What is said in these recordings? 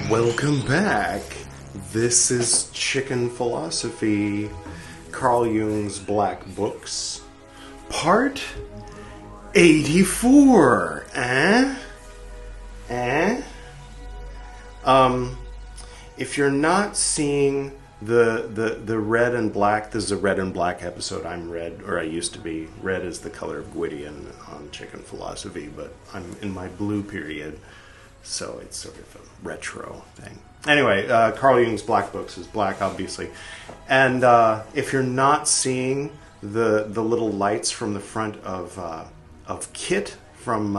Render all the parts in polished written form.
Welcome back. This is Chicken Philosophy, Carl Jung's Black Books, part 84. If you're not seeing the red and black, this is a red and black episode. I'm red, or I used to be. Red is the color of Gwydion on Chicken Philosophy, but I'm in my blue period, so it's sort of a retro thing. Anyway, Carl Jung's Black Books is black, obviously. And if you're not seeing the little lights from the front of Kit from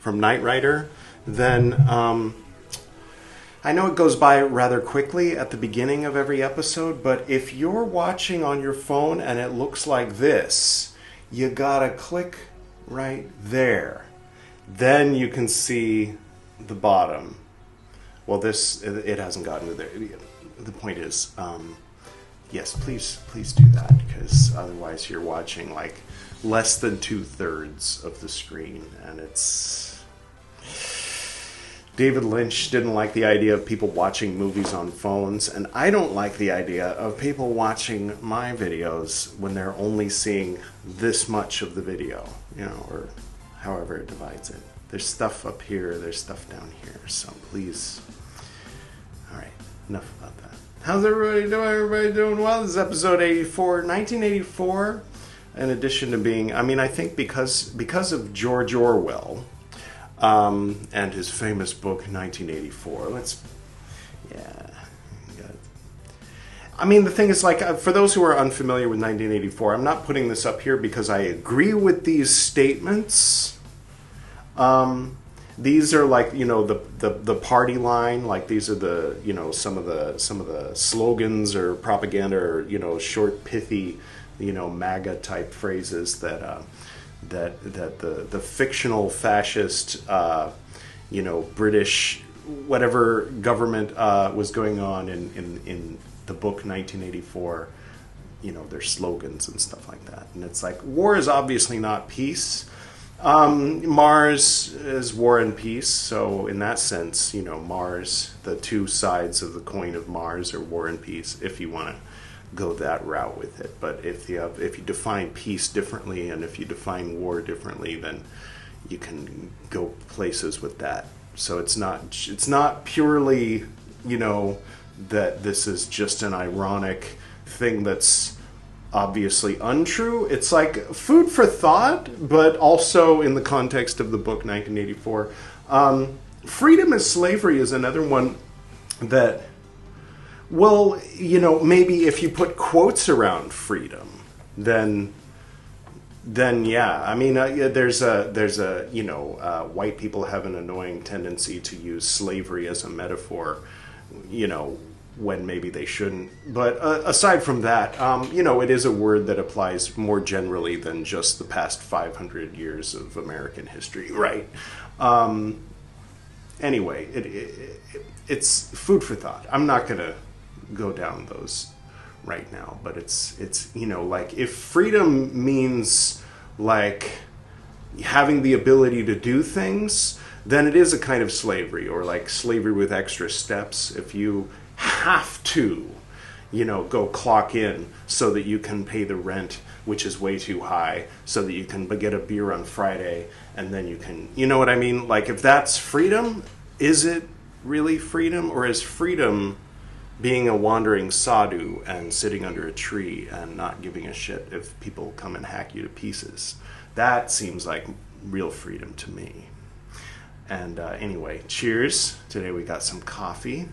Knight Rider, then I know it goes by rather quickly at the beginning of every episode, but if you're watching on your phone and it looks like this, you gotta click right there. Then you can see the bottom. Well, it hasn't gotten to there. The point is, yes, please do that, because otherwise you're watching like less than 2/3 of the screen, and it's... David Lynch didn't like the idea of people watching movies on phones, and I don't like the idea of people watching my videos when they're only seeing this much of the video, or however it divides it. There's stuff up here, there's stuff down here, so please. Alright, enough about that. How's everybody doing? Everybody doing well? This is episode 84, 1984, in addition to being, I think because of George Orwell, and his famous book 1984. The thing is, like, for those who are unfamiliar with 1984, I'm not putting this up here because I agree with these statements. These are like, the party line, like these are the, some of the slogans or propaganda or, short, pithy, MAGA type phrases that the fictional fascist, British, whatever government was going on in the book 1984, their slogans and stuff like that. And it's like, war is obviously not peace. Mars is war and peace. So in that sense, Mars, the two sides of the coin of Mars are war and peace, if you want to go that route with it. But if you define peace differently and if you define war differently, then you can go places with that. So it's not purely that this is just an ironic thing that's obviously untrue. It's like food for thought, but also in the context of the book 1984. Freedom is slavery is another one that, well, maybe if you put quotes around freedom, then yeah. There's a white people have an annoying tendency to use slavery as a metaphor, when maybe they shouldn't. But aside from that, it is a word that applies more generally than just the past 500 years of American history, right? Anyway, it's food for thought. I'm not gonna go down those right now, but it's like, if freedom means like having the ability to do things, then it is a kind of slavery, or like slavery with extra steps. If you have to go clock in so that you can pay the rent, which is way too high, so that you can get a beer on Friday, and then you can, what I mean? Like, if that's freedom, is it really freedom, or is freedom being a wandering sadhu and sitting under a tree and not giving a shit if people come and hack you to pieces? That seems like real freedom to me. And anyway, cheers. Today we got some coffee.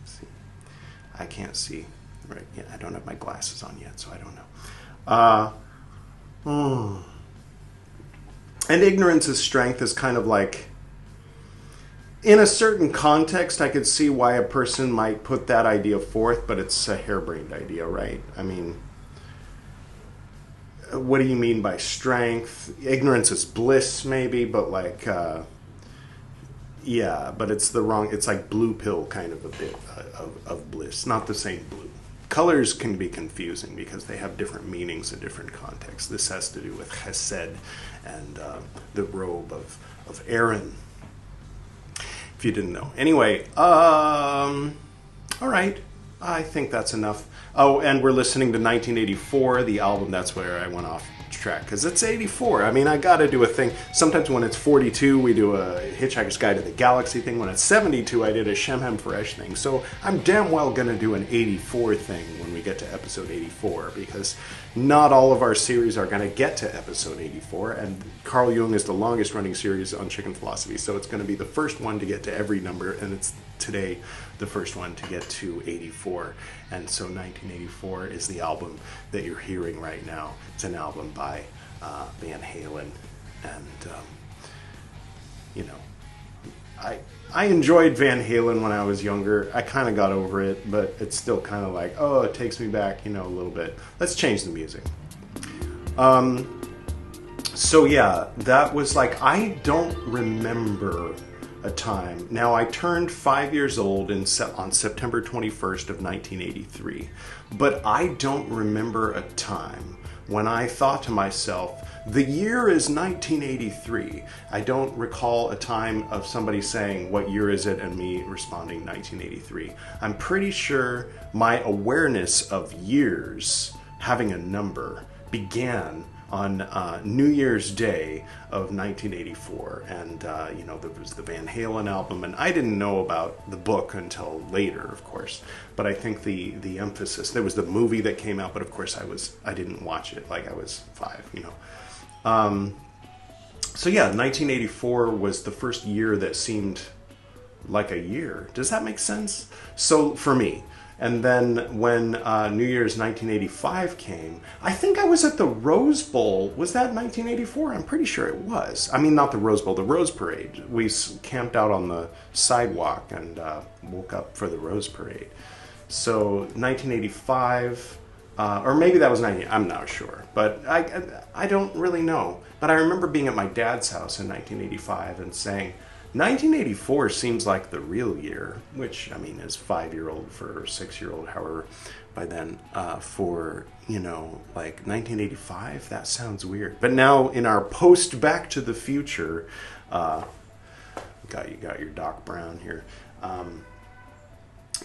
See? I can't see. Right? Yeah, I don't have my glasses on yet, so I don't know. And ignorance is strength is kind of like, in a certain context, I could see why a person might put that idea forth, but it's a harebrained idea, right? What do you mean by strength? Ignorance is bliss, maybe, but like, yeah, but it's the wrong, it's like blue pill kind of a bit of bliss. Not the same blue, Colors can be confusing because they have different meanings in different contexts. This has to do with chesed and the robe of Aaron, if you didn't know. Anyway, all right. I think that's enough. Oh, and we're listening to 1984, the album. That's where I went off track, because it's 84. I mean, I got to do a thing. Sometimes when it's 42, we do a Hitchhiker's Guide to the Galaxy thing. When it's 72, I did a Shem Fresh thing. So I'm damn well going to do an 84 thing when we get to episode 84, because not all of our series are going to get to episode 84, and Carl Jung is the longest running series on chicken philosophy, so it's going to be the first one to get to every number, and it's today the first one to get to 84. And so 1984 is the album that you're hearing right now. It's an album by Van Halen, and you know, I enjoyed Van Halen when I was younger. I kind of got over it, but it's still kind of like, oh, it takes me back, you know, a little bit. Let's change the music. So yeah, that was like, I don't remember a time. Now, I turned 5 years old on September 21st of 1983, but I don't remember a time when I thought to myself, the year is 1983. I don't recall a time of somebody saying, what year is it? And me responding 1983. I'm pretty sure my awareness of years having a number began on New Year's Day of 1984. And, you know, there was the Van Halen album, and I didn't know about the book until later, of course. But I think the emphasis, there was the movie that came out, but of course I didn't watch it, like I was 5, you know. So yeah, 1984 was the first year that seemed like a year. Does that make sense? So for me. And then when New Year's 1985 came, I think I was at the Rose Bowl. Was that 1984? I'm pretty sure it was. I mean, not the Rose Bowl, the Rose Parade. We camped out on the sidewalk and woke up for the Rose Parade. So 1985, or maybe that was 90. I'm not sure, but I don't really know. But I remember being at my dad's house in 1985 and saying, 1984 seems like the real year, which, I mean, is 5-year-old for 6-year-old, however, by then, for, you know, like 1985, that sounds weird. But now in our post Back to the Future, got your Doc Brown here,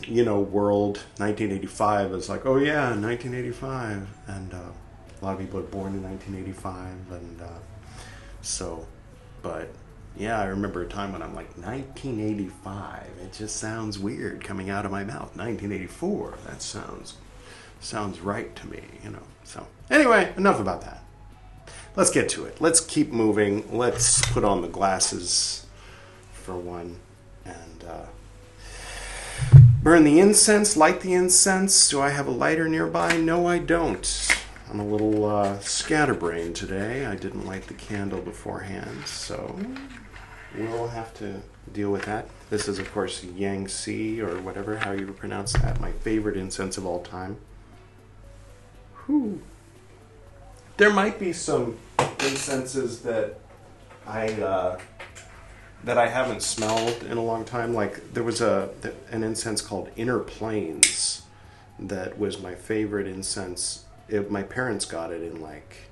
you know, world, 1985 is like, oh yeah, 1985, and a lot of people are born in 1985, and so, but yeah, I remember a time when I'm like, 1985, it just sounds weird coming out of my mouth. 1984, that sounds right to me, you know. So anyway, enough about that. Let's get to it. Let's keep moving. Let's put on the glasses for one and burn the incense, light the incense. Do I have a lighter nearby? No, I don't. I'm a little scatterbrained today. I didn't light the candle beforehand, so we'll have to deal with that. This is, of course, Yangtze, or whatever, how you pronounce that. My favorite incense of all time. Whew. There might be some incenses that I haven't smelled in a long time. Like, there was an incense called Inner Plains that was my favorite incense. My parents got it in, like,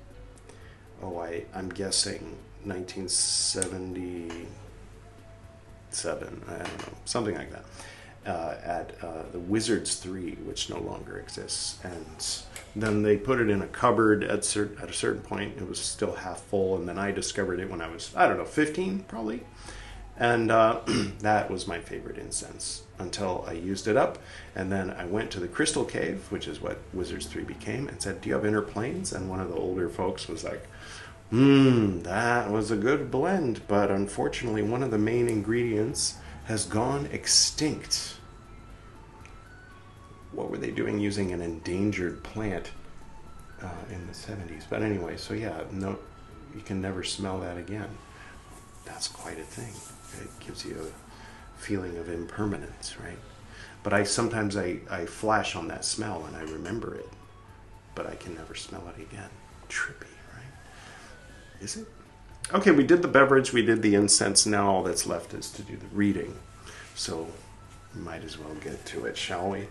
I'm guessing 1977, I don't know, something like that, at the Wizards 3, which no longer exists. And then they put it in a cupboard at a certain point. It was still half full, and then I discovered it when I was, 15 probably. And that was my favorite incense until I used it up. And then I went to the Crystal Cave, which is what Wizards 3 became, and said, do you have Inner Plains? And one of the older folks was like, that was a good blend, but unfortunately one of the main ingredients has gone extinct. What were they doing using an endangered plant in the 70s? But anyway, so yeah, no, you can never smell that again. That's quite a thing. It gives you a feeling of impermanence, right? But sometimes I flash on that smell and I remember it, but I can never smell it again. Trippy. Is it? Okay, we did the beverage, we did the incense, now all that's left is to do the reading. So, we might as well get to it, shall we?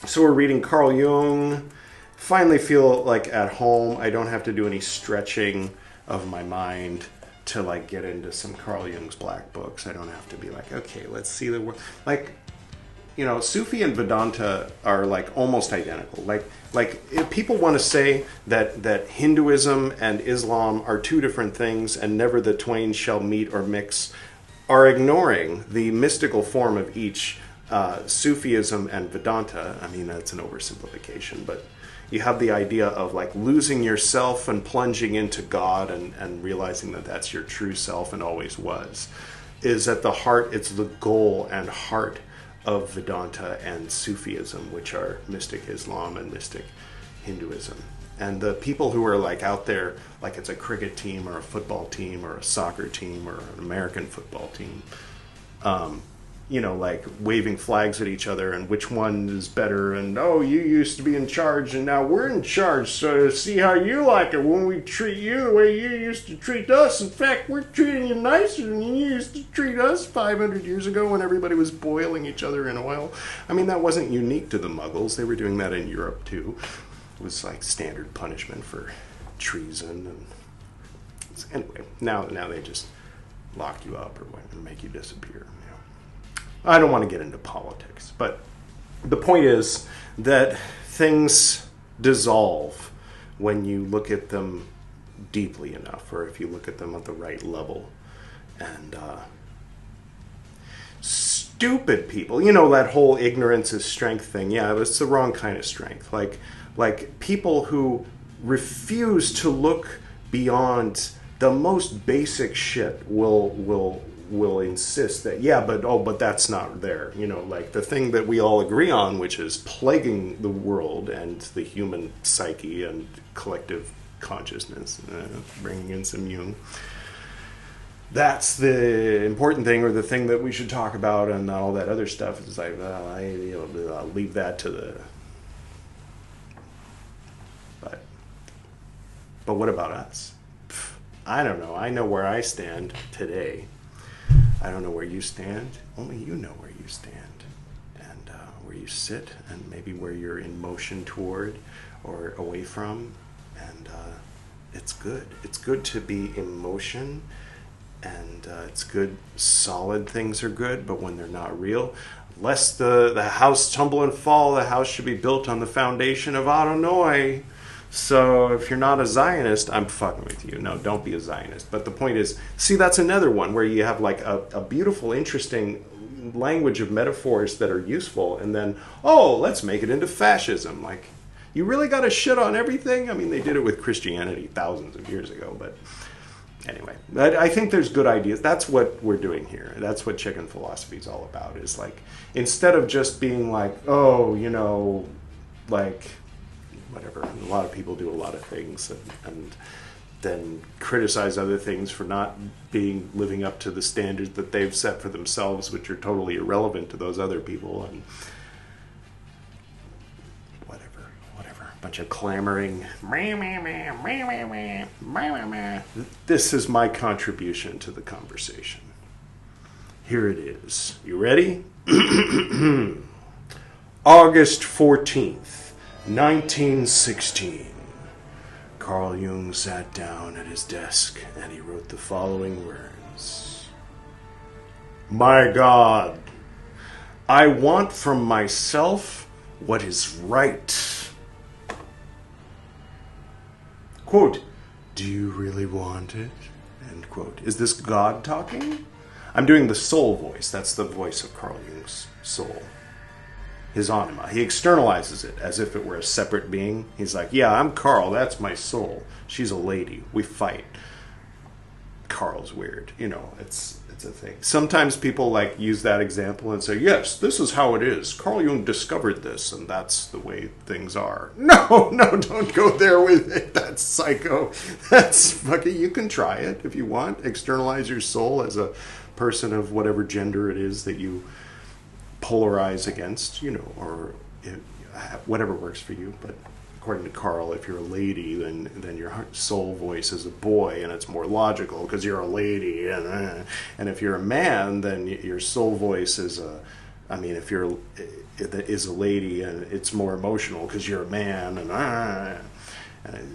So we're reading Carl Jung. Finally feel like at home. I don't have to do any stretching of my mind to like get into some Carl Jung's black books. I don't have to be like, okay, let's see the world. Like, you know, Sufi and Vedanta are like almost identical. Like if people want to say that Hinduism and Islam are two different things and never the twain shall meet or mix, are ignoring the mystical form of each. Sufism and Vedanta, I mean, that's an oversimplification, but you have the idea of like losing yourself and plunging into God and realizing that that's your true self and always was, is at the heart, it's the goal and heart of Vedanta and Sufism, which are mystic Islam and mystic Hinduism. And the people who are like out there, like it's a cricket team or a football team or a soccer team or an American football team, you know, like waving flags at each other and which one is better and, oh, you used to be in charge and now we're in charge, so see how you like it when we treat you the way you used to treat us. In fact, we're treating you nicer than you used to treat us 500 years ago when everybody was boiling each other in oil. I mean, that wasn't unique to the Muggles. They were doing that in Europe too. It was like standard punishment for treason. And anyway, now they just lock you up or make you disappear. I don't want to get into politics, but the point is that things dissolve when you look at them deeply enough, or if you look at them at the right level. And stupid people, you know, that whole ignorance is strength thing. Yeah, it's the wrong kind of strength. Like people who refuse to look beyond the most basic shit will insist that, yeah, but that's not there. You know, like the thing that we all agree on, which is plaguing the world and the human psyche and collective consciousness, bringing in some Jung. That's the important thing, or the thing that we should talk about, and all that other stuff is like, well, I'll leave that to the... But what about us? I don't know. I know where I stand today. I don't know where you stand. Only you know where you stand, and where you sit, and maybe where you're in motion toward or away from. And it's good. It's good to be in motion, and it's good. Solid things are good, but when they're not real, lest the house tumble and fall, the house should be built on the foundation of Adonai. So if you're not a Zionist, I'm fucking with you. No, don't be a Zionist. But the point is, see, that's another one where you have like a beautiful, interesting language of metaphors that are useful, and then, oh, let's make it into fascism. Like, you really got to shit on everything? I mean, they did it with Christianity thousands of years ago, but anyway, I think there's good ideas. That's what we're doing here. That's what chicken philosophy is all about, is like, instead of just being like, oh, you know, like... whatever. A lot of people do a lot of things and then criticize other things for not living up to the standards that they've set for themselves, which are totally irrelevant to those other people, and whatever. A bunch of clamoring. This is my contribution to the conversation. Here it is. You ready? August 14th. 1916. Carl Jung sat down at his desk and he wrote the following words. My God, I want from myself what is right. Quote, do you really want it? End quote. Is this God talking? I'm doing the soul voice. That's the voice of Carl Jung's soul. His anima. He externalizes it as if it were a separate being. He's like, yeah, I'm Carl. That's my soul. She's a lady. We fight. Carl's weird. You know, it's a thing. Sometimes people like use that example and say, yes, this is how it is. Carl Jung discovered this, and that's the way things are. No, don't go there with it. That's psycho. That's fucking... You can try it if you want. Externalize your soul as a person of whatever gender it is that you polarize against, you know, or whatever works for you. But according to Carl, if you're a lady, then your soul voice is a boy, and it's more logical because you're a lady. And if you're a man, then your soul voice is I mean, if you're is a lady, and it's more emotional because you're a man, and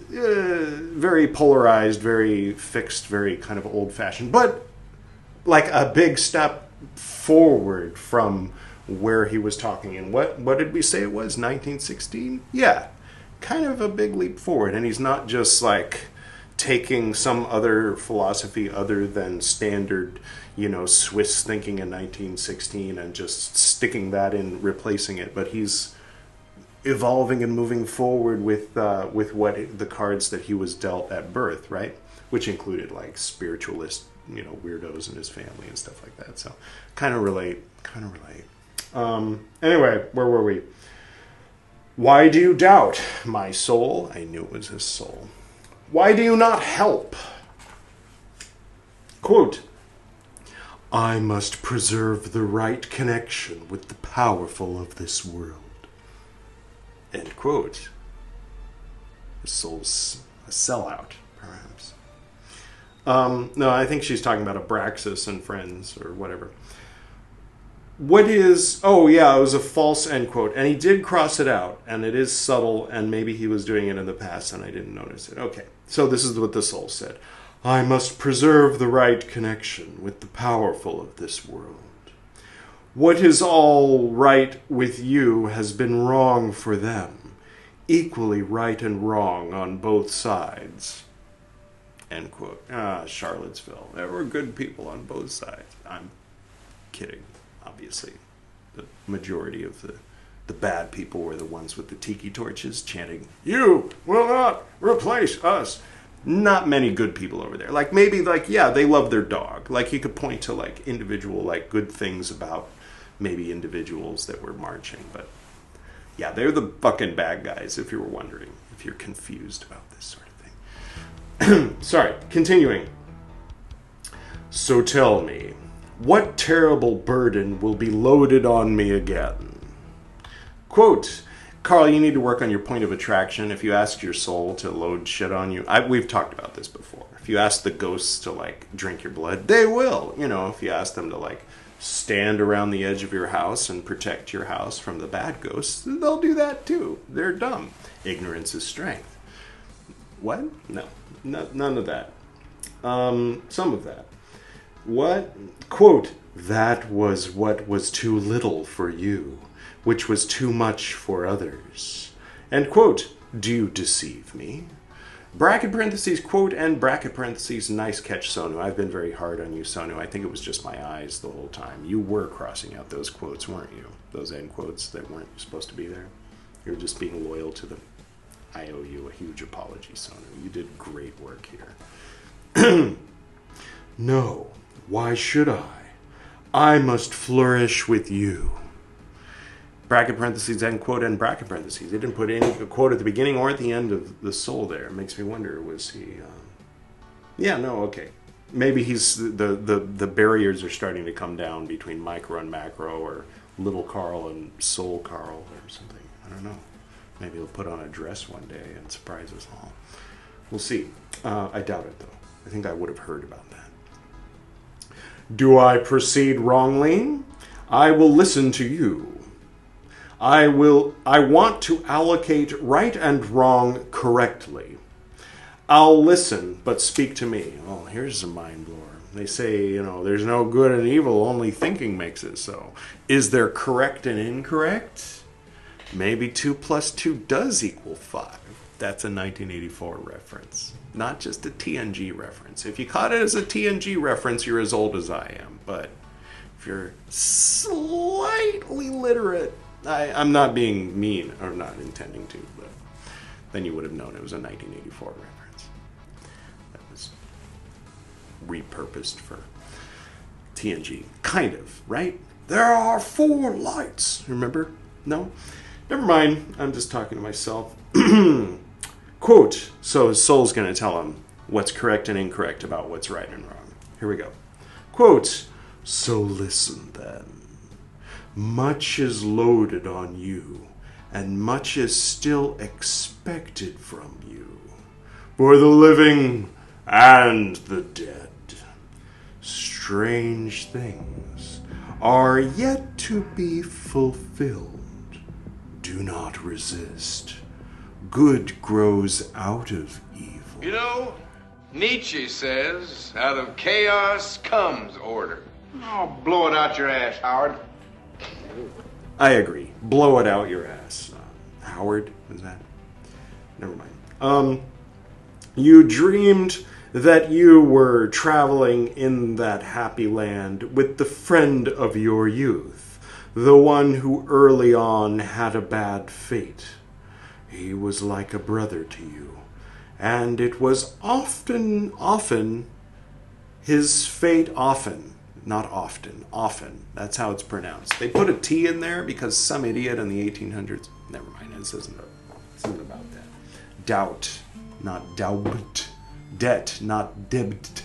very polarized, very fixed, very kind of old-fashioned, but like a big step forward from where he was talking. And what did we say it was? 1916? Yeah, kind of a big leap forward. And he's not just like taking some other philosophy other than standard, Swiss thinking in 1916 and just sticking that in, replacing it. But he's evolving and moving forward with what the cards that he was dealt at birth, right? Which included like spiritualist, weirdos in his family and stuff like that. So kind of relate. Anyway, where were we? Why do you doubt, my soul? I knew it was his soul. Why do you not help? Quote, I must preserve the right connection with the powerful of this world. End quote. His soul's a sellout, perhaps. No, I think she's talking about Abraxas and friends or whatever. What is... Oh, yeah, it was a false end quote. And he did cross it out, and it is subtle, and maybe he was doing it in the past and I didn't notice it. Okay, so this is what the soul said. I must preserve the right connection with the powerful of this world. What is all right with you has been wrong for them, equally right and wrong on both sides. End quote. Charlottesville. There were good people on both sides. I'm kidding, obviously. The majority of the bad people were the ones with the tiki torches chanting, "You will not replace us." Not many good people over there. Like, maybe, they love their dog. Like, you could point to, individual, good things about maybe individuals that were marching. But, yeah, they're the fucking bad guys, if you were wondering, if you're confused about this sort of thing. Sorry, continuing. So tell me, what terrible burden will be loaded on me again? Quote, Carl, you need to work on your point of attraction. If you ask your soul to load shit on you, we've talked about this before. If you ask the ghosts to, drink your blood, they will. If you ask them to, stand around the edge of your house and protect your house from the bad ghosts, they'll do that too. They're dumb. Ignorance is strength. What? No, none of that. Some of that. What? Quote, that was what was too little for you, which was too much for others. End quote. Do you deceive me? Bracket parentheses, quote, and bracket parentheses, nice catch, Sonu. I've been very hard on you, Sonu. I think it was just my eyes the whole time. You were crossing out those quotes, weren't you? Those end quotes that weren't supposed to be there. You were just being loyal to them. I owe you a huge apology, Sonu. You did great work here. No, why should I? I must flourish with you. Bracket parentheses, end quote, and bracket parentheses. They didn't put any quote at the beginning or at the end of the soul there. It makes me wonder, was he... Yeah, no, okay. Maybe he's... The barriers are starting to come down between micro and macro, or little Carl and soul Carl, or something. I don't know. Maybe he'll put on a dress one day and surprise us all. We'll see. I doubt it, though. I think I would have heard about that. Do I proceed wrongly? I will listen to you. I want to allocate right and wrong correctly. I'll listen, but speak to me. Oh, here's a mind blower. They say, there's no good and evil, only thinking makes it so. Is there correct and incorrect? Maybe 2 plus 2 does equal 5. That's a 1984 reference. Not just a TNG reference. If you caught it as a TNG reference, you're as old as I am. But if you're slightly literate, I'm not being mean, or not intending to, but then you would have known it was a 1984 reference. That was repurposed for TNG. Kind of, right? There are 4 lights. Remember? No? Never mind. I'm just talking to myself. Quote, so his soul's going to tell him what's correct and incorrect about what's right and wrong. Here we go. Quote, so listen then. Much is loaded on you, and much is still expected from you, for the living and the dead. Strange things are yet to be fulfilled. Do not resist. Good grows out of evil. You know, Nietzsche says, out of chaos comes order. Oh, blow it out your ass, Howard. I agree. Blow it out your ass. Howard, was that? Never mind. You dreamed that you were traveling in that happy land with the friend of your youth, the one who early on had a bad fate. He was like a brother to you, and it was often, his fate often, not often, often. That's how it's pronounced. They put a T in there because some idiot in the 1800s, never mind, this isn't about that. Doubt, not doubt. Debt, not debt.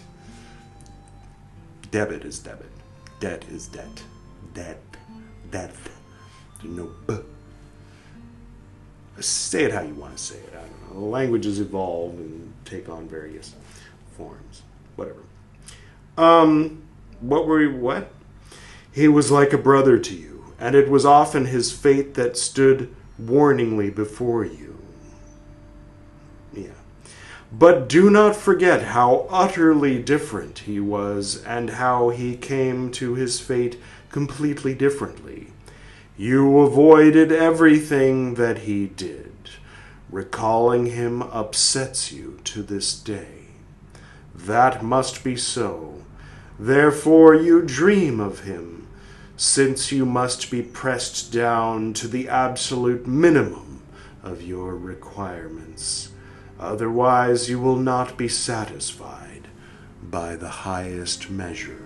Debit is debit. Debt is debt. Debt. There's no B. Say it how you want to say it. I don't know. Languages evolve and take on various forms. Whatever. What? He was like a brother to you, and it was often his fate that stood warningly before you. Yeah. But do not forget how utterly different he was, and how he came to his fate completely differently. You avoided everything that he did. Recalling him upsets you to this day. That must be so. Therefore you dream of him, since you must be pressed down to the absolute minimum of your requirements. Otherwise you will not be satisfied by the highest measure.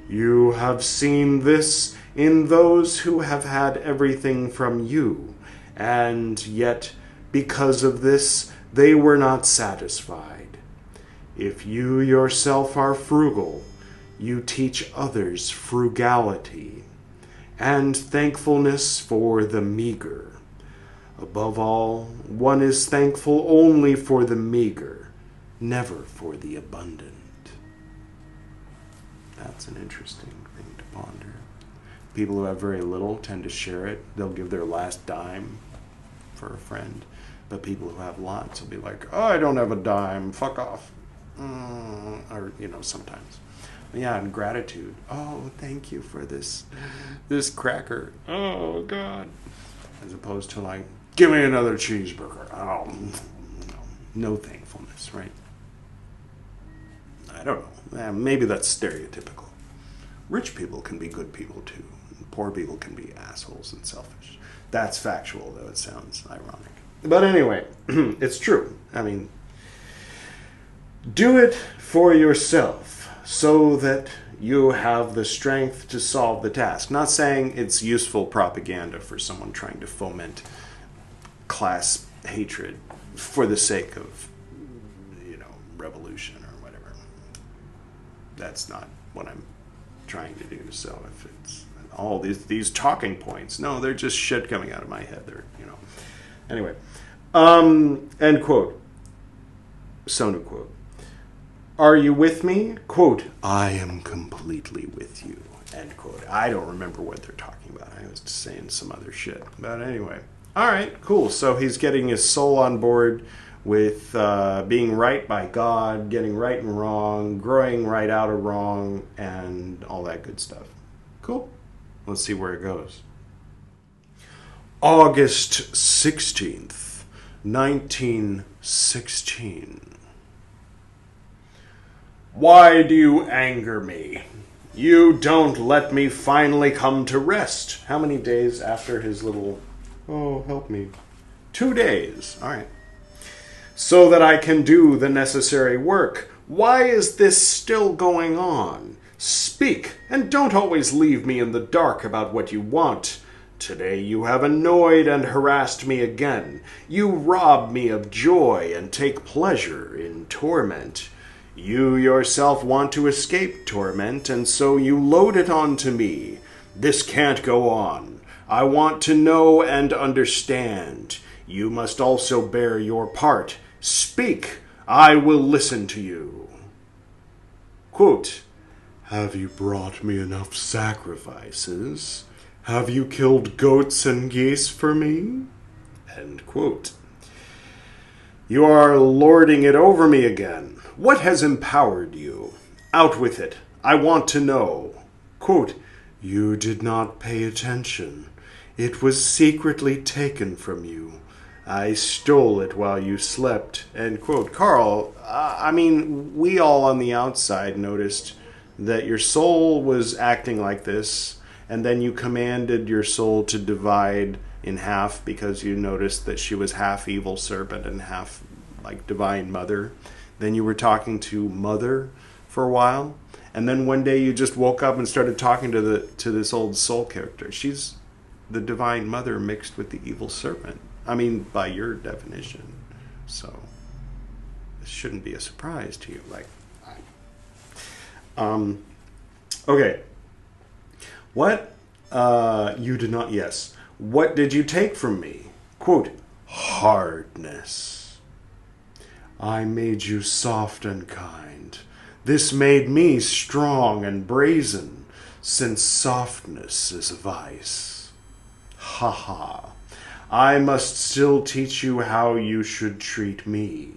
You have seen this in those who have had everything from you, and yet, because of this, they were not satisfied. If you yourself are frugal, you teach others frugality, and thankfulness for the meager. Above all, one is thankful only for the meager, never for the abundant. That's an interesting thing to ponder. People who have very little tend to share it. They'll give their last dime for a friend. But people who have lots will be like, oh, I don't have a dime, fuck off. Or, sometimes. Yeah, and gratitude. Oh, thank you for this cracker. Oh, God. As opposed to like, give me another cheeseburger. Oh, no thankfulness, right? I don't know. Maybe that's stereotypical. Rich people can be good people too. Poor people can be assholes and selfish. That's factual, though it sounds ironic. But anyway, it's true. I mean, do it for yourself so that you have the strength to solve the task. Not saying it's useful propaganda for someone trying to foment class hatred for the sake of, revolution or whatever. That's not what I'm trying to do. So if it's all these talking points, no, they're just shit coming out of my head. They're, Anyway, end quote. Sonu quote. Are you with me? Quote, I am completely with you. End quote. I don't remember what they're talking about. I was just saying some other shit. But anyway. All right, cool. So he's getting his soul on board with being right by God, getting right and wrong, growing right out of wrong, and all that good stuff. Cool. Let's see where it goes. August 16th, 1916. Why do you anger me? You don't let me finally come to rest. How many days after his little... Oh, help me. 2 days. All right. So that I can do the necessary work. Why is this still going on? Speak, and don't always leave me in the dark about what you want. Today you have annoyed and harassed me again. You rob me of joy and take pleasure in torment. You yourself want to escape torment, and so you load it onto me. This can't go on. I want to know and understand. You must also bear your part. Speak. I will listen to you. Quote, Have you brought me enough sacrifices? Have you killed goats and geese for me? End quote. You are lording it over me again. What has empowered you? Out with it. I want to know. Quote, you did not pay attention. It was secretly taken from you. I stole it while you slept. End quote. Carl, we all on the outside noticed that your soul was acting like this, and then you commanded your soul to divide in half because you noticed that she was half evil serpent and half like divine mother. Then you were talking to mother for a while, and then one day you just woke up and started talking to this old soul character. She's the divine mother mixed with the evil serpent. By your definition. So this shouldn't be a surprise to you. Okay. What you did not, yes. What did you take from me? Quote, hardness. I made you soft and kind. This made me strong and brazen, since softness is a vice. Ha ha. I must still teach you how you should treat me.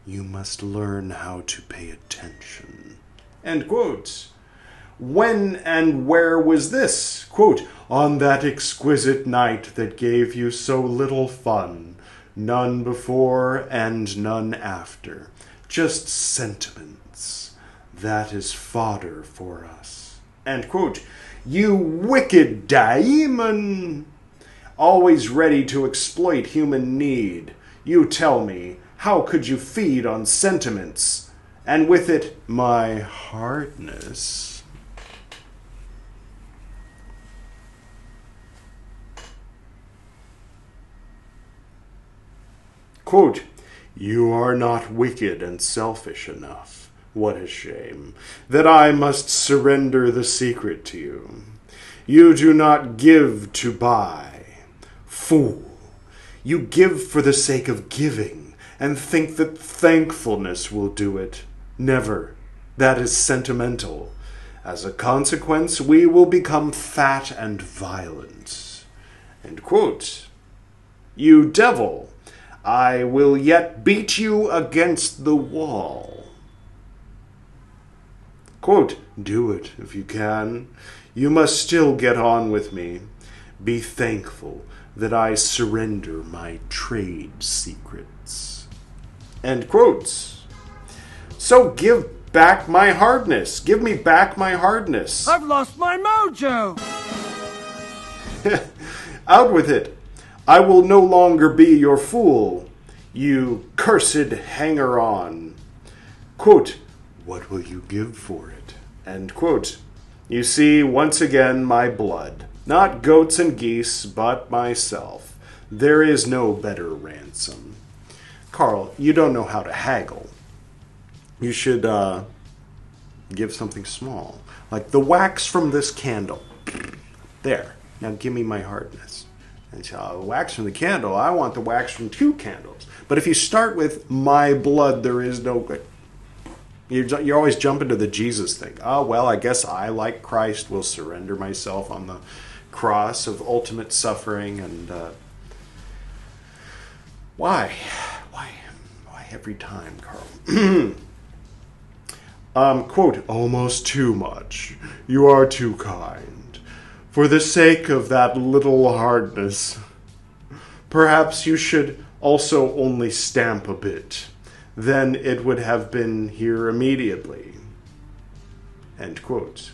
You must learn how to pay attention. End quote. When and where was this? Quote, on that exquisite night that gave you so little fun, none before and none after, just sentiments. That is fodder for us. End quote. You wicked daemon! Always ready to exploit human need. You tell me, how could you feed on sentiments, and with it my hardness? Quote, you are not wicked and selfish enough. What a shame that I must surrender the secret to you. You do not give to buy. Fool, you give for the sake of giving and think that thankfulness will do it. Never. That is sentimental. As a consequence, we will become fat and violent. End quote. You devil, I will yet beat you against the wall. Quote, do it if you can. You must still get on with me. Be thankful that I surrender my trade secrets. End quotes. So give back my hardness. Give me back my hardness. I've lost my mojo. Out with it. I will no longer be your fool, you cursed hanger-on. Quote, what will you give for it? End quote. You see, once again, my blood. Not goats and geese, but myself. There is no better ransom. Carl, you don't know how to haggle. You should give something small. Like the wax from this candle. There. Now give me my hardness. And so the wax from the candle, I want the wax from 2 candles. But if you start with my blood, there is no good. You always jump into the Jesus thing. Well, I guess I, like Christ, will surrender myself on the cross of ultimate suffering. And why every time, Carl? Quote, almost too much. You are too kind. For the sake of that little hardness, perhaps you should also only stamp a bit. Then it would have been here immediately. End quote.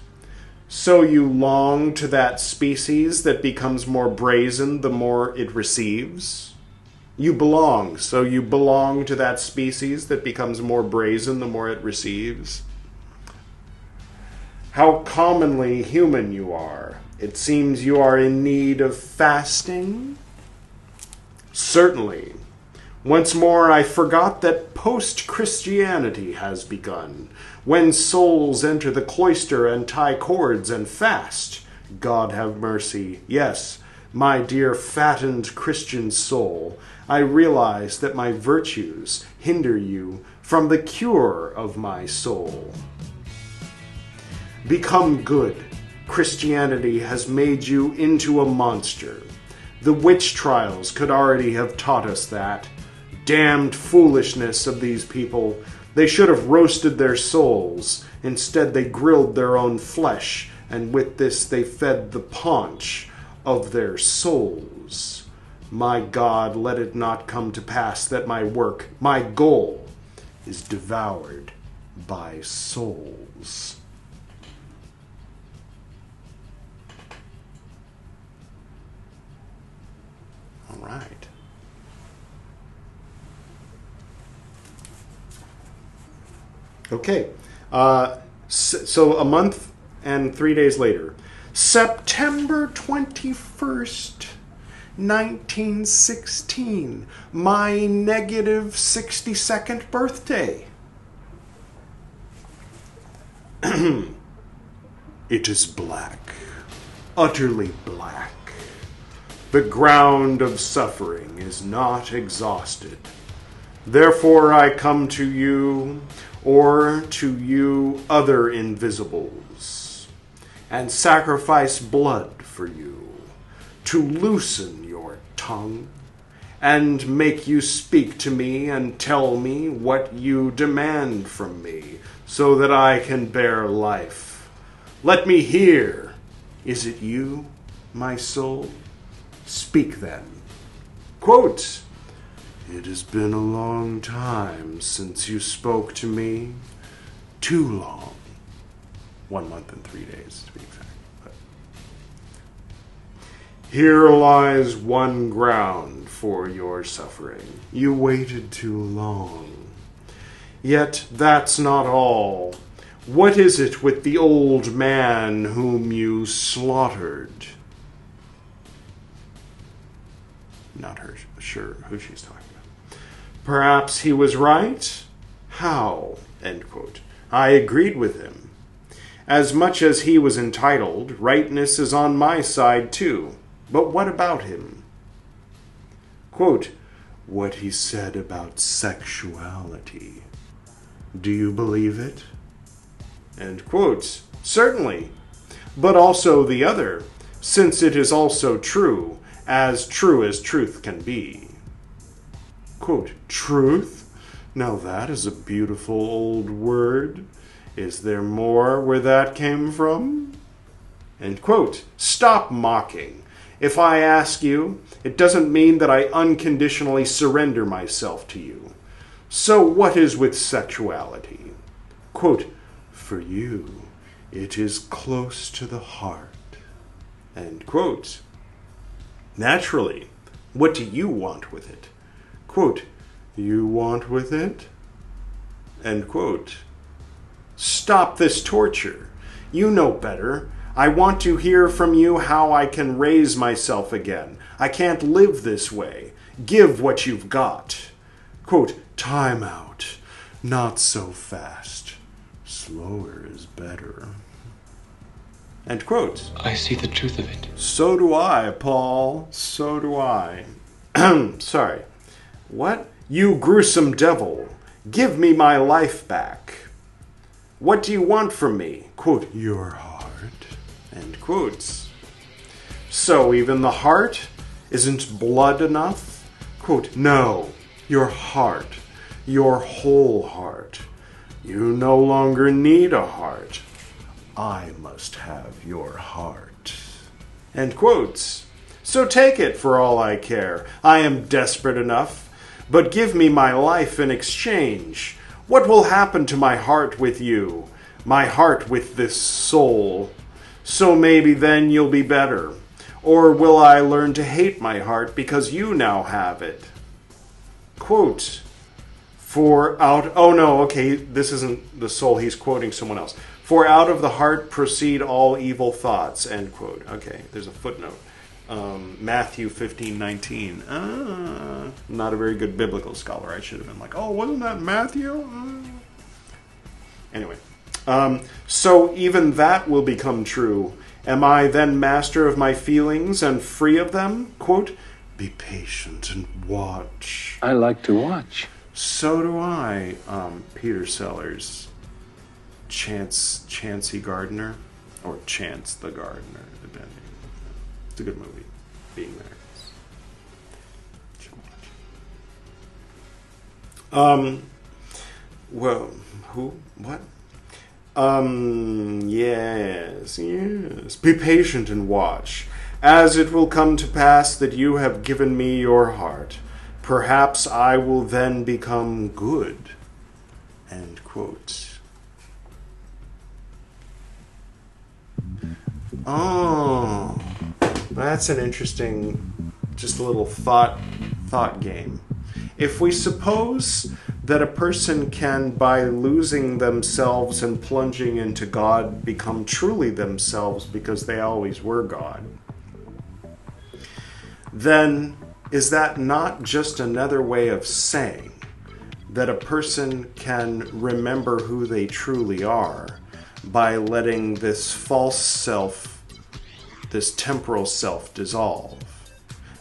So you long to that species that becomes more brazen the more it receives? You belong, so you belong to that species that becomes more brazen the more it receives? How commonly human you are. It seems you are in need of fasting? Certainly. Once more, I forgot that post-Christianity has begun, when souls enter the cloister and tie cords and fast. God have mercy. Yes, my dear fattened Christian soul, I realize that my virtues hinder you from the cure of my soul. Become good. Christianity has made you into a monster. The witch trials could already have taught us that. Damned foolishness of these people. They should have roasted their souls. Instead, they grilled their own flesh, and with this they fed the paunch of their souls. My God, let it not come to pass that my work, my goal, is devoured by souls. All right. Okay. So a month and 3 days later, September 21st, 1916, my negative 62nd birthday. It is black, utterly black. The ground of suffering is not exhausted. Therefore I come to you, or to you other invisibles, and sacrifice blood for you, to loosen your tongue, and make you speak to me and tell me what you demand from me, so that I can bear life. Let me hear. Is it you, my soul? Speak then. Quote, it has been a long time since you spoke to me. Too long. 1 month and 3 days, to be exact. But here lies one ground for your suffering. You waited too long. Yet that's not all. What is it with the old man whom you slaughtered? Not her, sure who she's talking about. Perhaps he was right? How? End quote. I agreed with him. As much as he was entitled, rightness is on my side too. But what about him? Quote, what he said about sexuality. Do you believe it? End quote. Certainly. But also the other, since it is also true as truth can be. Quote, truth? Now that is a beautiful old word. Is there more where that came from? End quote. Stop mocking. If I ask you, it doesn't mean that I unconditionally surrender myself to you. So what is with sexuality? Quote, for you, it is close to the heart. End quote. Naturally, what do you want with it? Quote, you want with it? End quote. Stop this torture. You know better. I want to hear from you how I can raise myself again. I can't live this way. Give what you've got. Quote, time out. Not so fast. Slower is better. End quote. I see the truth of it. So do I, Paul. So do I. Sorry. What? You gruesome devil. Give me my life back. What do you want from me? Quote, your heart. End quotes. So even the heart isn't blood enough? Quote, no. Your heart. Your whole heart. You no longer need a heart. I must have your heart. End quotes. So take it for all I care. I am desperate enough. But give me my life in exchange. What will happen to my heart with you? My heart with this soul? So maybe then you'll be better. Or will I learn to hate my heart because you now have it? Quote, this isn't the soul, he's quoting someone else. For out of the heart proceed all evil thoughts, end quote. Okay, there's a footnote. Matthew 15:19. Not a very good biblical scholar. I should have been like, oh, wasn't that Matthew? Anyway, so even that will become true. Am I then master of my feelings and free of them? Quote, be patient and watch. I like to watch. So do I, Peter Sellers. Chancey Gardner, or Chance the Gardener, depending. It's a good movie. Being There. Well, who? What? Yes. Be patient and watch, as it will come to pass that you have given me your heart. Perhaps I will then become good. End quote. Oh, that's an interesting, just a little thought game. If we suppose that a person can, by losing themselves and plunging into God, become truly themselves because they always were God, then is that not just another way of saying that a person can remember who they truly are by letting this false self, this temporal self, dissolve?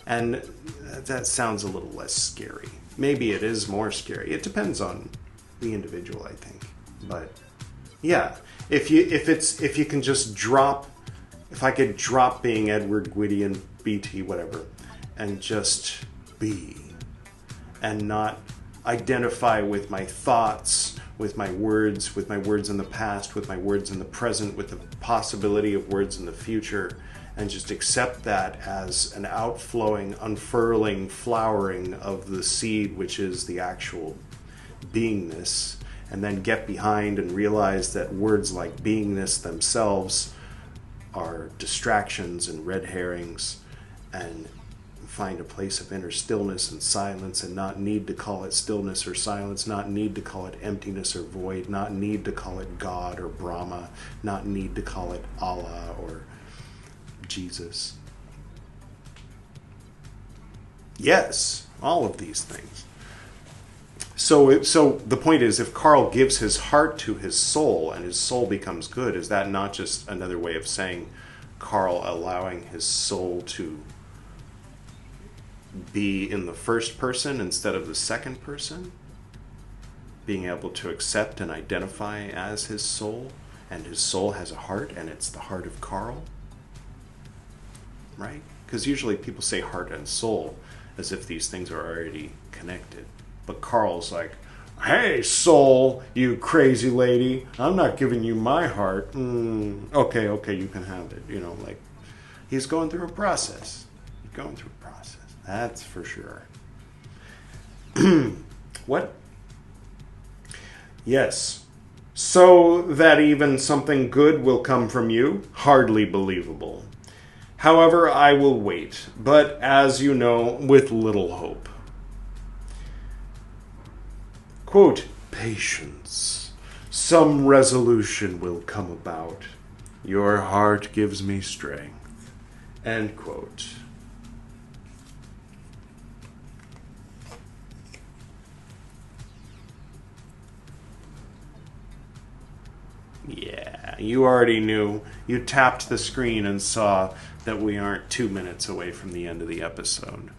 And that sounds a little less scary. Maybe it is more scary. It depends on the individual, I think. But yeah, if you can just drop, if I could drop being Edward, Gwydion, BT, whatever, and just be, and not identify with my thoughts, with my words in the past, with my words in the present, with the possibility of words in the future, and just accept that as an outflowing, unfurling, flowering of the seed, which is the actual beingness, and then get behind and realize that words like beingness themselves are distractions and red herrings, and find a place of inner stillness and silence, and not need to call it stillness or silence, not need to call it emptiness or void, not need to call it God or Brahma, not need to call it Allah or Jesus. Yes, all of these things. So the point is, if Carl gives his heart to his soul and his soul becomes good, is that not just another way of saying Carl allowing his soul to be in the first person instead of the second person? Being able to accept and identify as his soul, and his soul has a heart, and it's the heart of Carl? Right? Because usually people say heart and soul as if these things are already connected. But Carl's like, hey, soul, you crazy lady, I'm not giving you my heart. Okay, you can have it. You know, like, he's going through a process. That's for sure. What? Yes. So that even something good will come from you? Hardly believable. However, I will wait, but as you know, with little hope. Quote, patience. Some resolution will come about. Your heart gives me strength. End quote. Yeah, you already knew. You tapped the screen and saw that we aren't 2 minutes away from the end of the episode.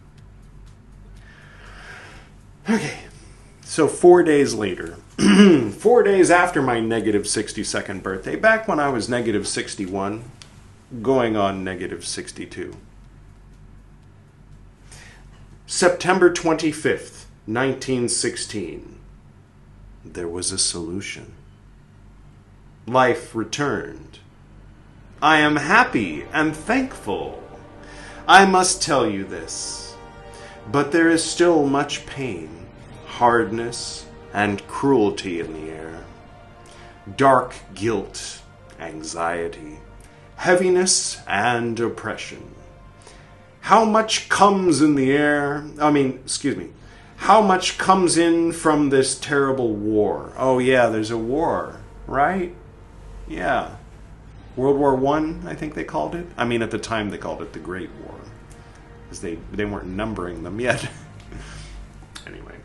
Okay, so 4 days later, 4 days after my negative 62nd birthday, back when I was negative 61, going on negative 62. September 25th, 1916. There was a solution. Life returned. I am happy and thankful. I must tell you this, but there is still much pain, hardness, and cruelty in the air. Dark guilt, anxiety, heaviness, and oppression. How much comes in the air? How much comes in from this terrible war? Oh yeah, there's a war, right? Yeah. World War I think they called it. I mean, at the time they called it the Great War, because they weren't numbering them yet. Anyway.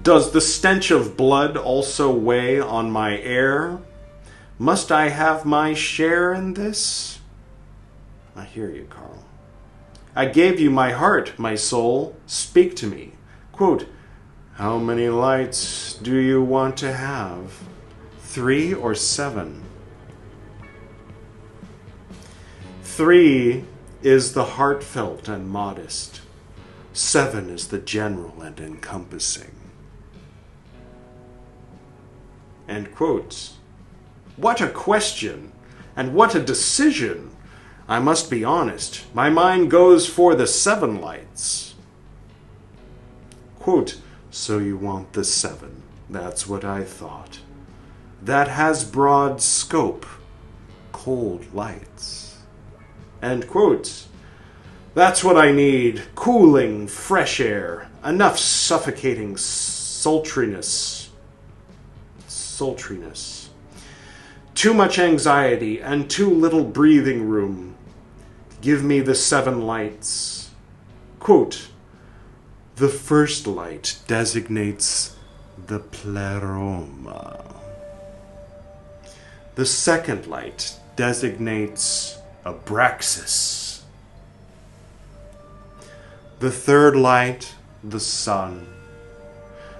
Does the stench of blood also weigh on my air? Must I have my share in this? I hear you, Carl. I gave you my heart, my soul. Speak to me. Quote, how many lights do you want to have? 3 or 7? 3 is the heartfelt and modest. 7 is the general and encompassing. End quote. What a question, and what a decision. I must be honest, my mind goes for the 7 lights. Quote, so you want the 7. That's what I thought. That has broad scope. Cold lights. End quote. That's what I need. Cooling, fresh air. Enough suffocating sultriness. Too much anxiety and too little breathing room. Give me the 7 lights. Quote, the first light designates the pleroma. The second light designates Abraxas. The third light, the sun.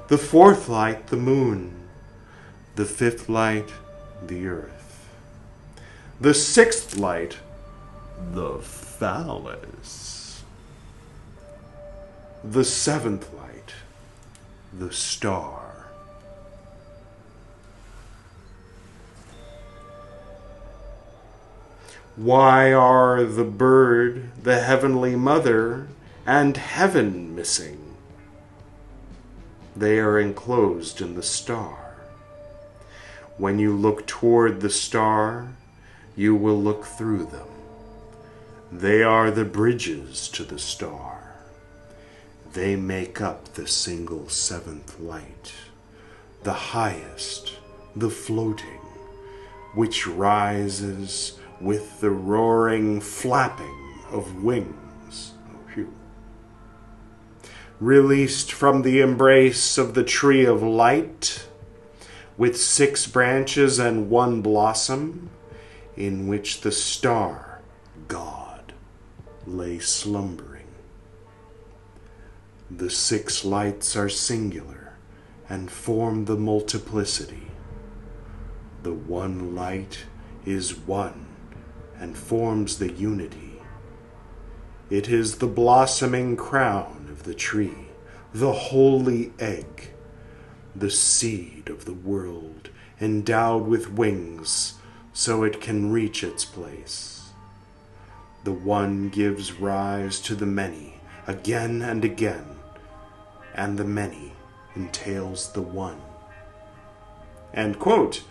The fourth light, the moon. The fifth light, the earth. The sixth light, the phallus. The seventh light, the star. Why are the bird, the heavenly mother, and heaven missing? They are enclosed in the star. When you look toward the star, you will look through them. They are the bridges to the star. They make up the single 7th light, the highest, the floating, which rises with the roaring flapping of wings. Oh, phew. Released from the embrace of the tree of light, with 6 branches and 1 blossom, in which the star, God, lay slumbering. The 6 lights are singular and form the multiplicity. The 1 light is 1 and forms the unity. It is the blossoming crown of the tree, the holy egg, the seed of the world, endowed with wings so it can reach its place. The one gives rise to the many again and again, and the many entails the one. End quote.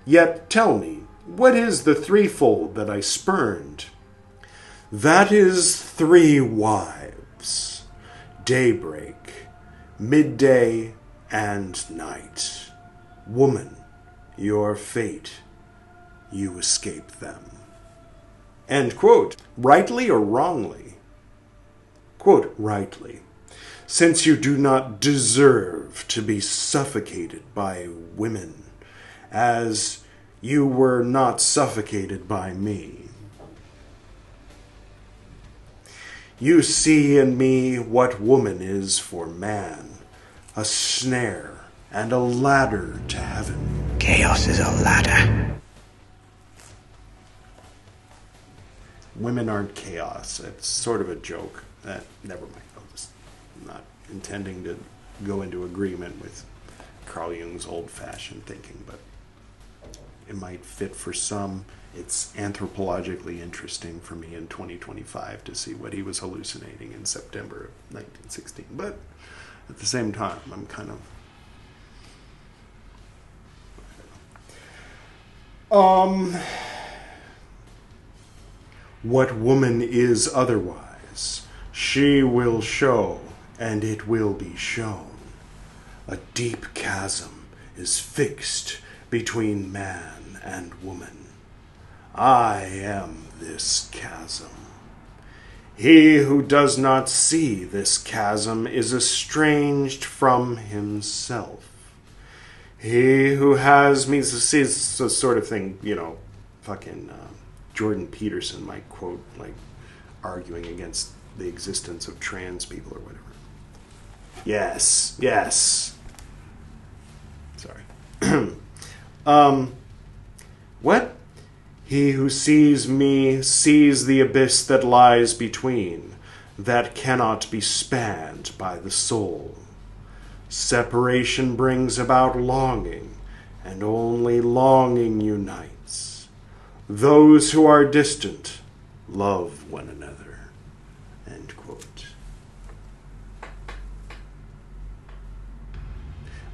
Yet tell me, what is the threefold that I spurned? That is 3 wives, daybreak, midday, and night. Woman, your fate, you escape them. End quote. Rightly or wrongly? Quote, rightly. Since you do not deserve to be suffocated by women, as you were not suffocated by me. You see in me what woman is for man, a snare and a ladder to heaven. Chaos is a ladder. Women aren't chaos. It's sort of a joke. Never mind. I'm not intending to go into agreement with Carl Jung's old-fashioned thinking, but it might fit for some. It's anthropologically interesting for me in 2025 to see what he was hallucinating in September of 1916. But at the same time, I'm kind of... What woman is otherwise, she will show, and it will be shown. A deep chasm is fixed between man and woman. I am this chasm. He who does not see this chasm is estranged from himself. He who has me, see, it's the sort of thing, fucking Jordan Peterson might quote, like, arguing against the existence of trans people or whatever. Yes. Sorry. What? He who sees me sees the abyss that lies between, that cannot be spanned by the soul. Separation brings about longing, and only longing unites. Those who are distant love one another. End quote.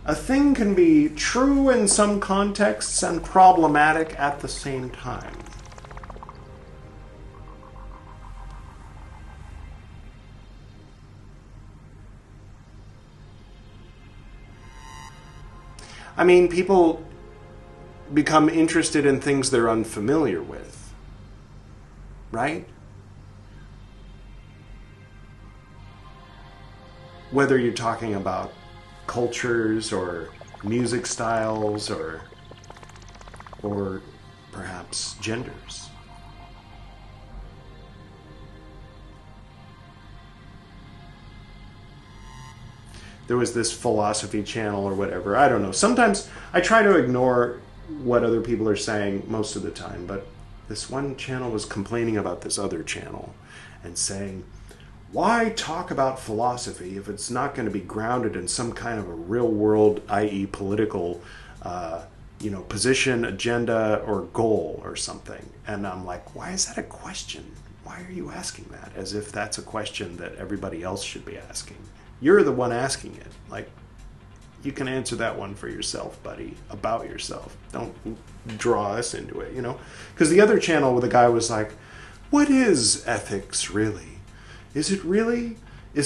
A thing can be true in some contexts and problematic at the same time. I mean, people become interested in things they're unfamiliar with, right? Whether you're talking about cultures or music styles or perhaps genders. There was this philosophy channel or whatever. I don't know. Sometimes I try to ignore what other people are saying most of the time, but this one channel was complaining about this other channel and saying, why talk about philosophy if it's not going to be grounded in some kind of a real world, i.e. political, position, agenda, or goal or something? And I'm like, why is that a question? Why are you asking that? As if that's a question that everybody else should be asking. You're the one asking it. Like, you can answer that one for yourself, buddy, about yourself. Don't draw us into it, Because the other channel where the guy was like, what is ethics really? Is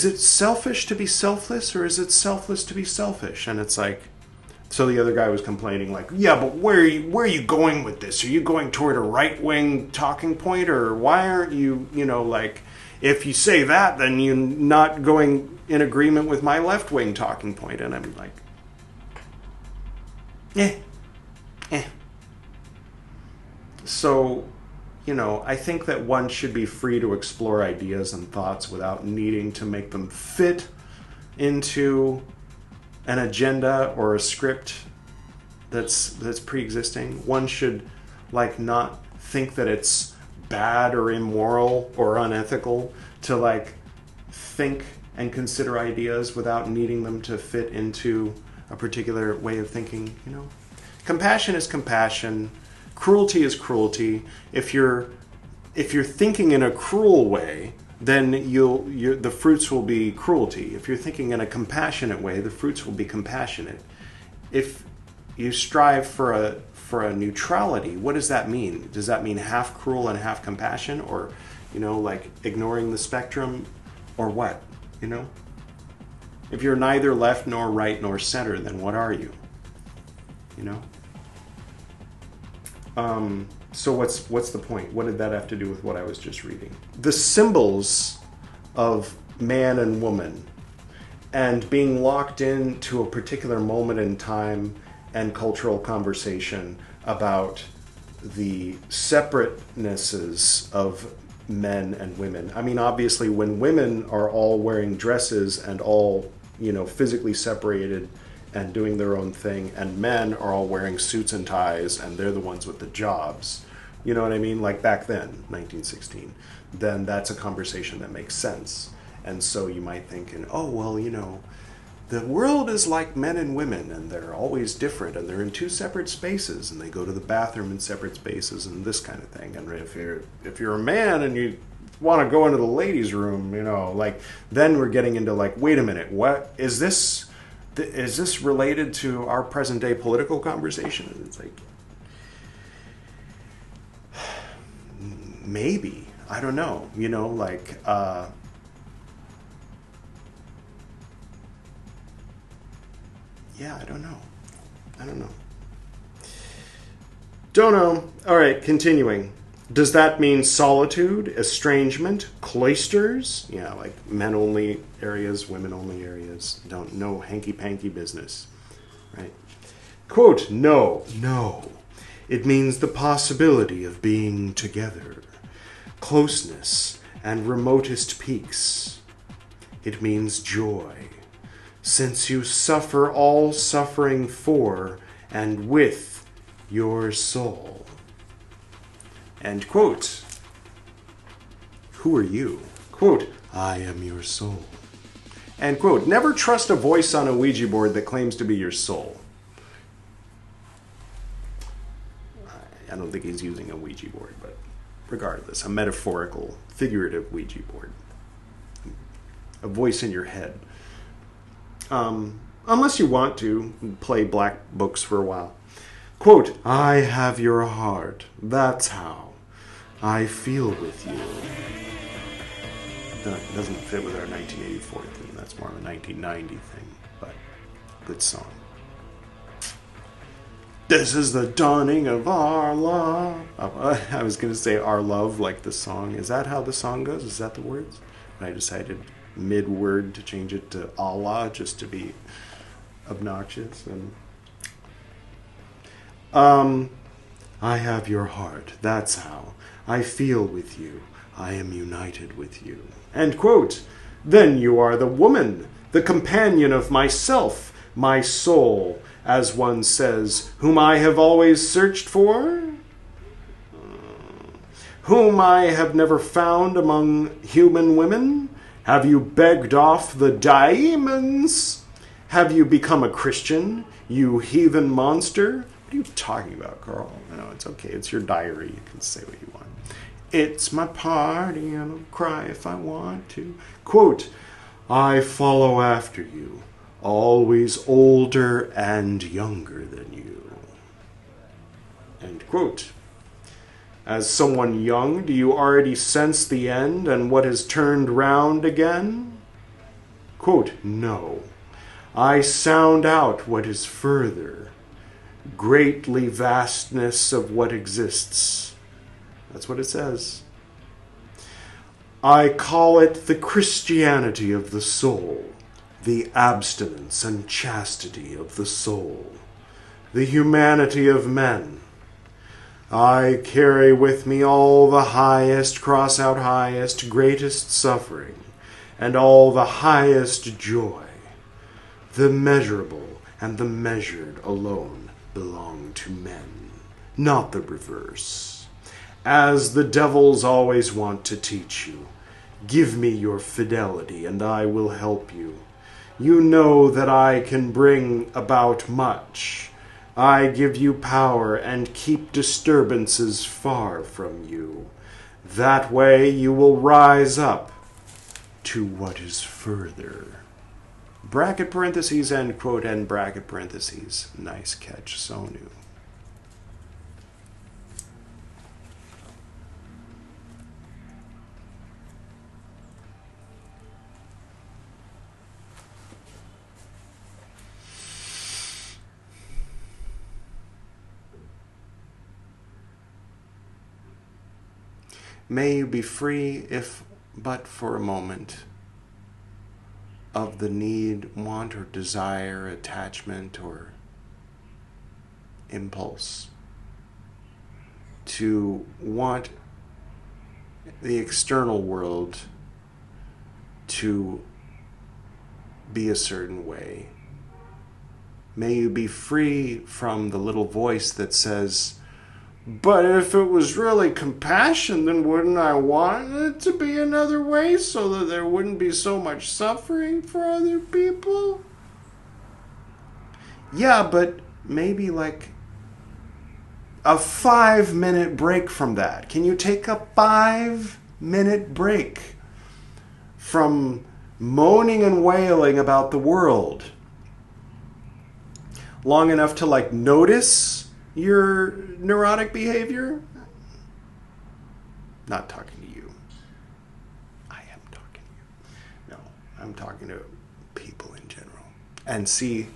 it selfish to be selfless, or is it selfless to be selfish? And it's like, so the other guy was complaining like, yeah, but where are you going with this? Are you going toward a right-wing talking point, or why aren't you, if you say that, then you're not going in agreement with my left-wing talking point. And I'm like, So, I think that one should be free to explore ideas and thoughts without needing to make them fit into an agenda or a script that's pre-existing. One should not think that it's bad or immoral or unethical to think and consider ideas without needing them to fit into a particular way of thinking. Compassion is compassion. Cruelty is cruelty. If you're thinking in a cruel way, then the fruits will be cruelty. If you're thinking in a compassionate way, the fruits will be compassionate. If you strive for a neutrality, what does that mean? Does that mean half cruel and half compassion, or ignoring the spectrum, or what? If you're neither left nor right nor center, then what are you? So what's the point? What did that have to do with what I was just reading? The symbols of man and woman and being locked into a particular moment in time and cultural conversation about the separatenesses of men and women. I mean, obviously, when women are all wearing dresses and all, physically separated and doing their own thing, and men are all wearing suits and ties, and they're the ones with the jobs, you know what I mean? Like back then, 1916, then that's a conversation that makes sense. And so you might think, the world is like men and women, and they're always different, and they're in two separate spaces, and they go to the bathroom in separate spaces, and this kind of thing. And if you're a man and you want to go into the ladies' room, then we're getting into wait a minute, what is this? Is this related to our present day political conversation? It's maybe, I don't know, yeah, I don't know. Don't know. All right, continuing. Does that mean solitude, estrangement, cloisters? Yeah, men only areas, women only areas. No hanky-panky business, right? Quote, no. It means the possibility of being together, closeness, and remotest peaks. It means joy, since you suffer all suffering for and with your soul. End quote. Who are you? Quote, I am your soul. End quote. Never trust a voice on a Ouija board that claims to be your soul. I don't think he's using a Ouija board, but regardless, a metaphorical, figurative Ouija board. A voice in your head. Unless you want to play black books for a while. Quote, I have your heart. That's how I feel with you. That doesn't fit with our 1984 theme. That's more of a 1990 thing, but good song. This is the dawning of our love. I was going to say our love like the song. Is that how the song goes? Is that the words? And I decided mid-word to change it to Allah just to be obnoxious. And I have your heart. That's how I feel with you. I am united with you. End quote. Then you are the woman, the companion of myself, my soul, as one says, whom I have always searched for, whom I have never found among human women. Have you begged off the demons? Have you become a Christian, you heathen monster? What are you talking about, Carl? No, it's okay. It's your diary. You can say what you want. It's my party, and I'll cry if I want to. Quote, I follow after you, always older and younger than you. End quote. As someone young, do you already sense the end and what has turned round again? Quote, no. I sound out what is further, greatly vastness of what exists. That's what it says. I call it the Christianity of the soul, the abstinence and chastity of the soul, the humanity of men. I carry with me all the highest, cross out highest, greatest suffering, and all the highest joy. The measurable and the measured alone belong to men, not the reverse. As the devils always want to teach you, give me your fidelity and I will help you. You know that I can bring about much. I give you power and keep disturbances far from you. That way you will rise up to what is further. Bracket parentheses, end quote, end bracket parentheses. Nice catch, Sonu. May you be free, if but for a moment, of the need, want, or desire, attachment, or impulse to want the external world to be a certain way. May you be free from the little voice that says, but if it was really compassion, then wouldn't I want it to be another way so that there wouldn't be so much suffering for other people? Yeah, but maybe like a 5-minute break from that. Can you take a 5-minute break from moaning and wailing about the world? Long enough to like notice your neurotic behavior? Not talking to you. I am talking to you. No, I'm talking to people in general. And see,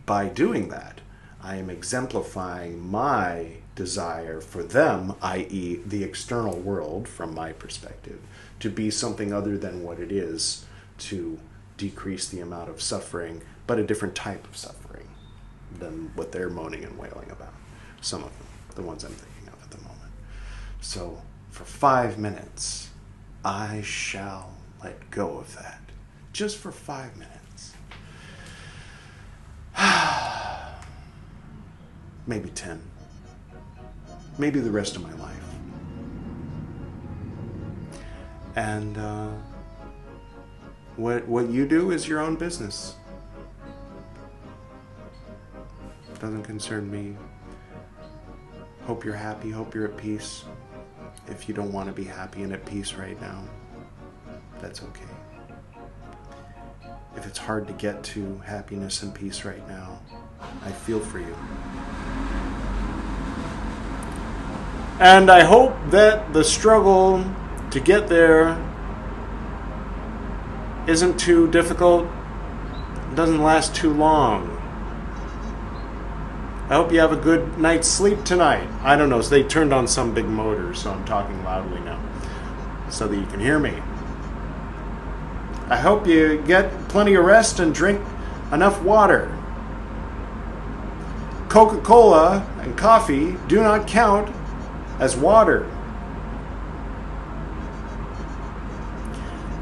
by doing that, I am exemplifying my desire for them, i.e. the external world, from my perspective, to be something other than what it is, to decrease the amount of suffering, but a different type of suffering than what they're moaning and wailing about. Some of them, the ones I'm thinking of at the moment. So, for 5 minutes, I shall let go of that. Just for 5 minutes. Maybe 10. maybe the rest of my life. And what you do is your own business. Doesn't concern me. Hope you're happy, hope you're at peace. If you don't want to be happy and at peace right now, that's okay. If it's hard to get to happiness and peace right now, I feel for you. And I hope that the struggle to get there isn't too difficult, doesn't last too long. I hope you have a good night's sleep tonight. I don't know, so they turned on some big motor, so I'm talking loudly now, so that you can hear me. I hope you get plenty of rest and drink enough water. Coca-Cola and coffee do not count as water.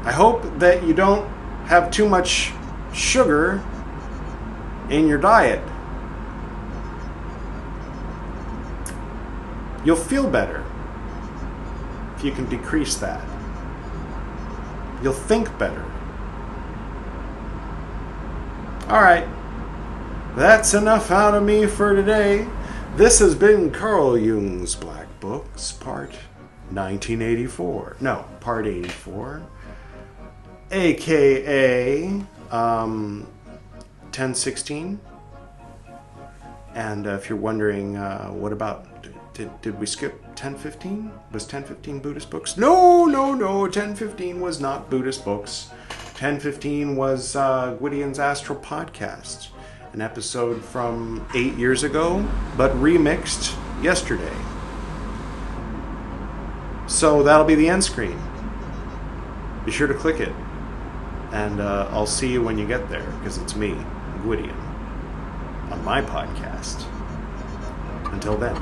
I hope that you don't have too much sugar in your diet. You'll feel better if you can decrease that. You'll think better. All right, that's enough out of me for today. This has been Carl Jung's Black Books, part 1984. No, part 84. AKA 1016. And if you're wondering, what about... Did we skip 1015? Was 1015 Buddhist books? No. 1015 was not Buddhist books. 1015 was Gwydion's Astral Podcast. An episode from 8 years ago, but remixed yesterday. So that'll be the end screen. Be sure to click it. And I'll see you when you get there, because it's me, Gwydion, on my podcast. Until then.